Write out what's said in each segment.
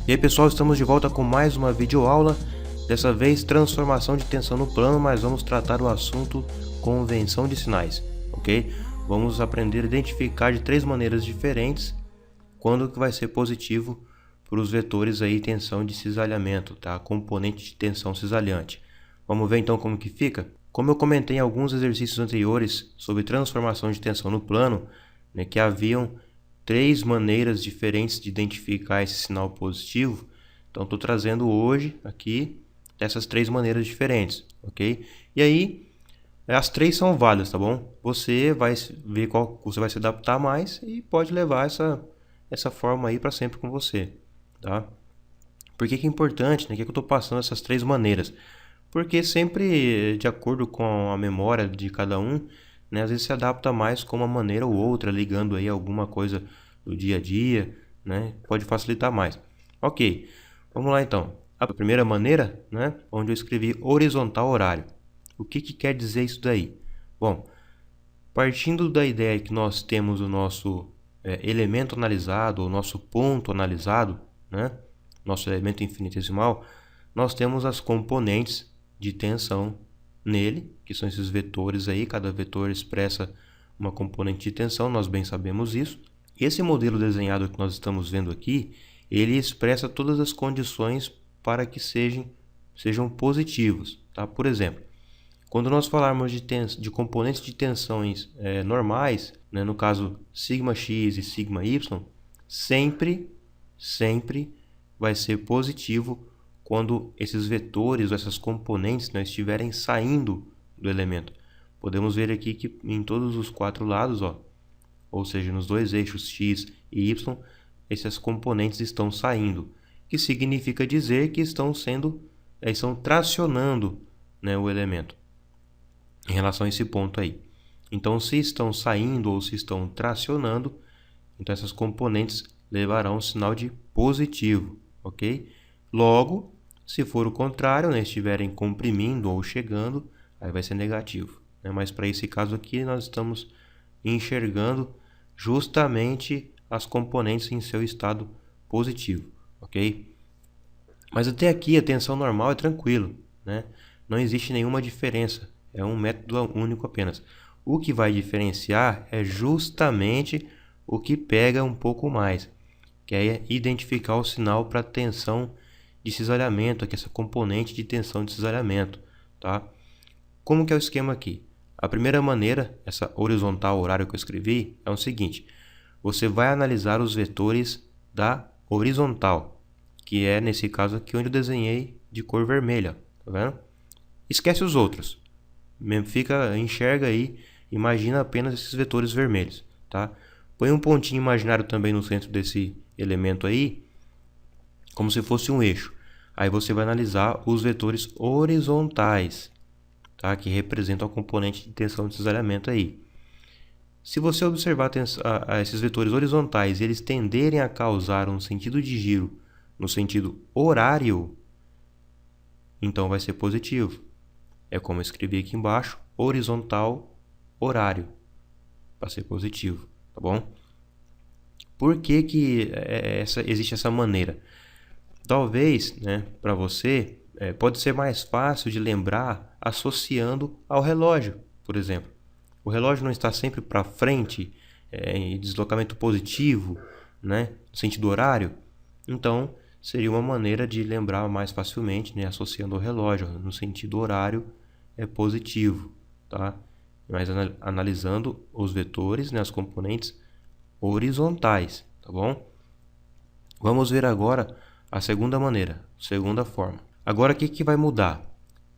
E aí pessoal, estamos de volta com mais uma videoaula, dessa vez transformação de tensão no plano, mas vamos tratar o assunto convenção de sinais, ok? Vamos aprender a identificar de 3 maneiras diferentes quando que vai ser positivo para os vetores aí tensão de cisalhamento, tá? Componente de tensão cisalhante. Vamos ver então como que fica? Como eu comentei em alguns exercícios anteriores sobre transformação de tensão no plano, né, que haviam 3 maneiras diferentes de identificar esse sinal positivo, então estou trazendo hoje aqui essas 3 maneiras diferentes, ok? E aí, as 3 são válidas, tá bom? Você vai ver qual você vai se adaptar mais e pode levar essa forma aí para sempre com você, tá? Por que que é importante, né? Que eu estou passando essas 3 maneiras? Porque sempre, de acordo com a memória de cada um, né, às vezes se adapta mais com uma maneira ou outra, ligando aí alguma coisa do dia a dia, né, pode facilitar mais. Ok, vamos lá então. A primeira maneira, né, onde eu escrevi horizontal horário. O que que quer dizer isso daí? Bom, partindo da ideia que nós temos o nosso elemento analisado, o nosso ponto analisado, né, nosso elemento infinitesimal, nós temos as componentes de tensão nele, que são esses vetores aí, cada vetor expressa uma componente de tensão, nós bem sabemos isso. Esse modelo desenhado que nós estamos vendo aqui, ele expressa todas as condições para que sejam positivos, tá? Por exemplo, quando nós falarmos de componentes de tensões normais, né, no caso σx e σy, sempre vai ser positivo quando esses vetores, essas componentes, né, estiverem saindo do elemento. Podemos ver aqui que em todos os 4 lados, ó, ou seja, nos 2 eixos x e y, essas componentes estão saindo, que significa dizer que estão tracionando, né, o elemento em relação a esse ponto aí. Então, se estão saindo ou se estão tracionando, então essas componentes levarão um sinal de positivo, ok? Logo, se for o contrário, né, estiverem comprimindo ou chegando, aí vai ser negativo, né? Mas para esse caso aqui, nós estamos enxergando justamente as componentes em seu estado positivo, ok? Mas até aqui a tensão normal é tranquilo, né? Não existe nenhuma diferença, é um método único apenas. O que vai diferenciar é justamente o que pega um pouco mais, que é identificar o sinal para tensão de cisalhamento, aqui essa componente de tensão de cisalhamento, tá? Como que é o esquema aqui? A primeira maneira, essa horizontal horário que eu escrevi, é o seguinte: você vai analisar os vetores da horizontal, que é nesse caso aqui onde eu desenhei de cor vermelha, tá vendo? Esquece os outros, enxerga aí, imagina apenas esses vetores vermelhos, tá? Põe um pontinho imaginário também no centro desse elemento aí, como se fosse um eixo. Aí você vai analisar os vetores horizontais, tá? Que representam a componente de tensão de cisalhamento aí. Se você observar esses vetores horizontais e eles tenderem a causar um sentido de giro no sentido horário, então vai ser positivo. É como eu escrevi aqui embaixo, horizontal horário, para ser positivo, tá bom? Por que que existe essa maneira? Talvez, né, para você, pode ser mais fácil de lembrar associando ao relógio, por exemplo. O relógio não está sempre para frente, em deslocamento positivo, né, no sentido horário? Então, seria uma maneira de lembrar mais facilmente, né, associando ao relógio, no sentido horário é positivo, tá? Mas analisando os vetores, né, as componentes horizontais, tá bom? Vamos ver agora a segunda maneira, segunda forma. Agora o que vai mudar?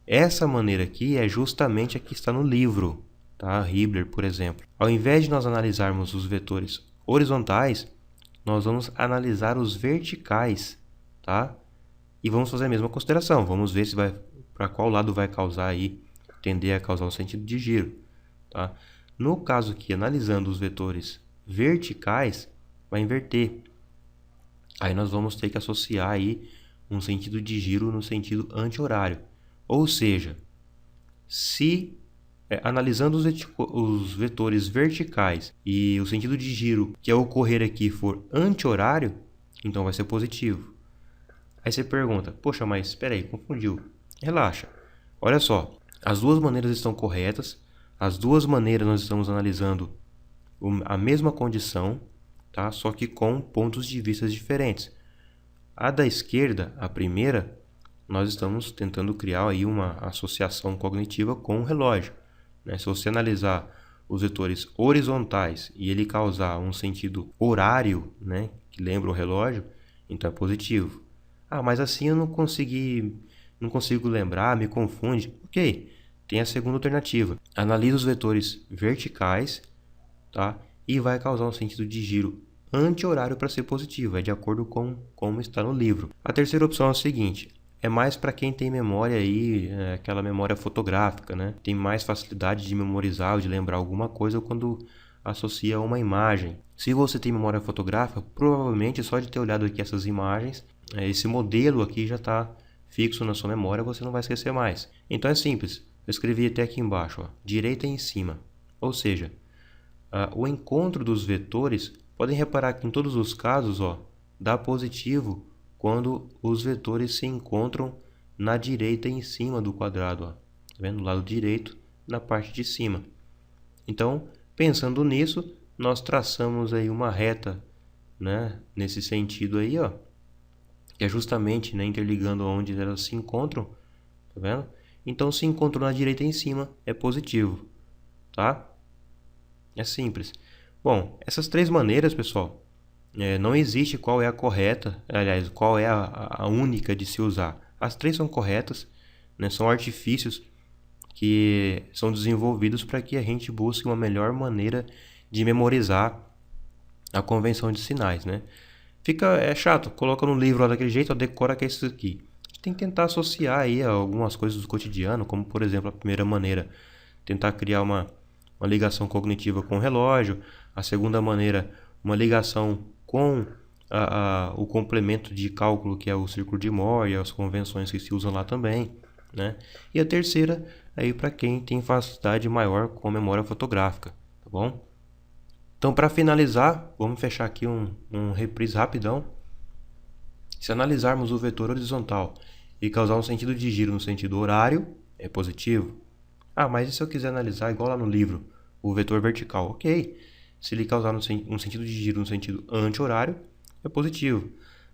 Essa maneira aqui é justamente a que está no livro, tá? Hibbeler, por exemplo. Ao invés de nós analisarmos os vetores horizontais, nós vamos analisar os verticais, tá? E vamos fazer a mesma consideração. Vamos ver se vai para qual lado vai causar aí, tender a causar o sentido de giro, tá? No caso aqui, analisando os vetores verticais, vai inverter. Aí nós vamos ter que associar aí um sentido de giro no sentido anti-horário. Ou seja, se analisando os vetores verticais e o sentido de giro que ao ocorrer aqui for anti-horário, então vai ser positivo. Aí você pergunta, poxa, mas espera aí, confundiu. Relaxa. Olha só, as duas maneiras estão corretas, as duas maneiras nós estamos analisando a mesma condição, tá? Só que com pontos de vista diferentes. A da esquerda, a primeira, nós estamos tentando criar aí uma associação cognitiva com o relógio, né? Se você analisar os vetores horizontais e ele causar um sentido horário, né, que lembra o relógio, então é positivo. Ah, mas assim eu não consigo lembrar, me confunde. Ok, tem a segunda alternativa. Analisa os vetores verticais, tá? E vai causar um sentido de giro anti-horário para ser positivo, é de acordo com como está no livro. A terceira opção é o seguinte, é mais para quem tem memória aí, aquela memória fotográfica, né? Tem mais facilidade de memorizar ou de lembrar alguma coisa quando associa a uma imagem. Se você tem memória fotográfica, provavelmente só de ter olhado aqui essas imagens, esse modelo aqui já está fixo na sua memória, você não vai esquecer mais. Então é simples, eu escrevi até aqui embaixo, ó, direita em cima. Ou seja, o encontro dos vetores, podem reparar que em todos os casos, ó, dá positivo quando os vetores se encontram na direita em cima do quadrado, ó. Tá vendo? Do lado direito, na parte de cima. Então, pensando nisso, nós traçamos aí uma reta, né, nesse sentido aí, ó, que é justamente, né, interligando onde elas se encontram, tá vendo? Então, se encontrou na direita em cima, é positivo, tá? É simples. Bom, essas três maneiras, pessoal, não existe qual é a correta, aliás, qual é a única de se usar. As três são corretas, né? São artifícios que são desenvolvidos para que a gente busque uma melhor maneira de memorizar a convenção de sinais, né? Fica chato, coloca no livro lá daquele jeito, ó, decora que é isso aqui. A gente tem que tentar associar aí a algumas coisas do cotidiano, como por exemplo a primeira maneira, tentar criar uma ligação cognitiva com o relógio. A segunda maneira, uma ligação com o complemento de cálculo, que é o círculo de Moore e as convenções que se usam lá também, né? E a terceira, aí para quem tem facilidade maior com a memória fotográfica, tá bom? Então, para finalizar, vamos fechar aqui um reprise rapidão. Se analisarmos o vetor horizontal e causar um sentido de giro no sentido horário, é positivo. Ah, mas e se eu quiser analisar igual lá no livro, o vetor vertical? Ok. Se ele causar um sentido de giro no sentido anti-horário, é positivo.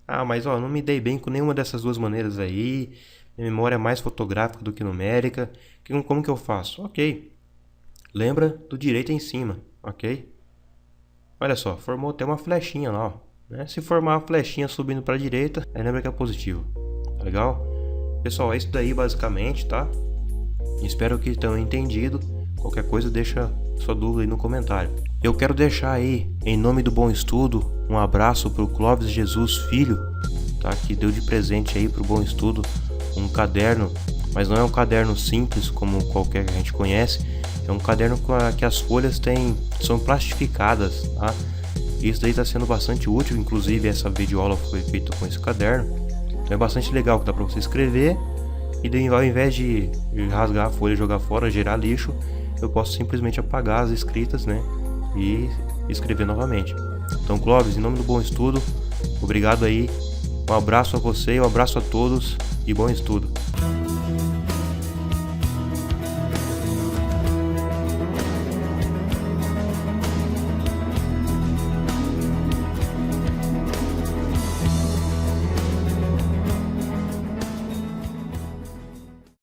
Ah, mas ó, não me dei bem com nenhuma dessas duas maneiras aí. Minha memória é mais fotográfica do que numérica. Como que eu faço? Ok. Lembra do direito em cima, ok? Olha só, formou até uma flechinha lá, ó, né? Se formar uma flechinha subindo para a direita, aí lembra que é positivo. Tá legal? Pessoal, é isso daí basicamente, tá? Espero que tenham entendido. Qualquer coisa deixa sua dúvida aí no comentário. Eu quero deixar aí, em nome do Bom Estudo, um abraço para o Clóvis Jesus Filho, tá? Que deu de presente aí para o Bom Estudo um caderno, mas não é um caderno simples como qualquer que a gente conhece. É um caderno que as folhas são plastificadas, tá? Isso daí está sendo bastante útil, inclusive essa videoaula foi feita com esse caderno. Então é bastante legal que dá para você escrever e ao invés de rasgar a folha e jogar fora, gerar lixo, eu posso simplesmente apagar as escritas, né, e escrever novamente. Então, Clóvis, em nome do Bom Estudo, obrigado aí, um abraço a você, um abraço a todos e bom estudo.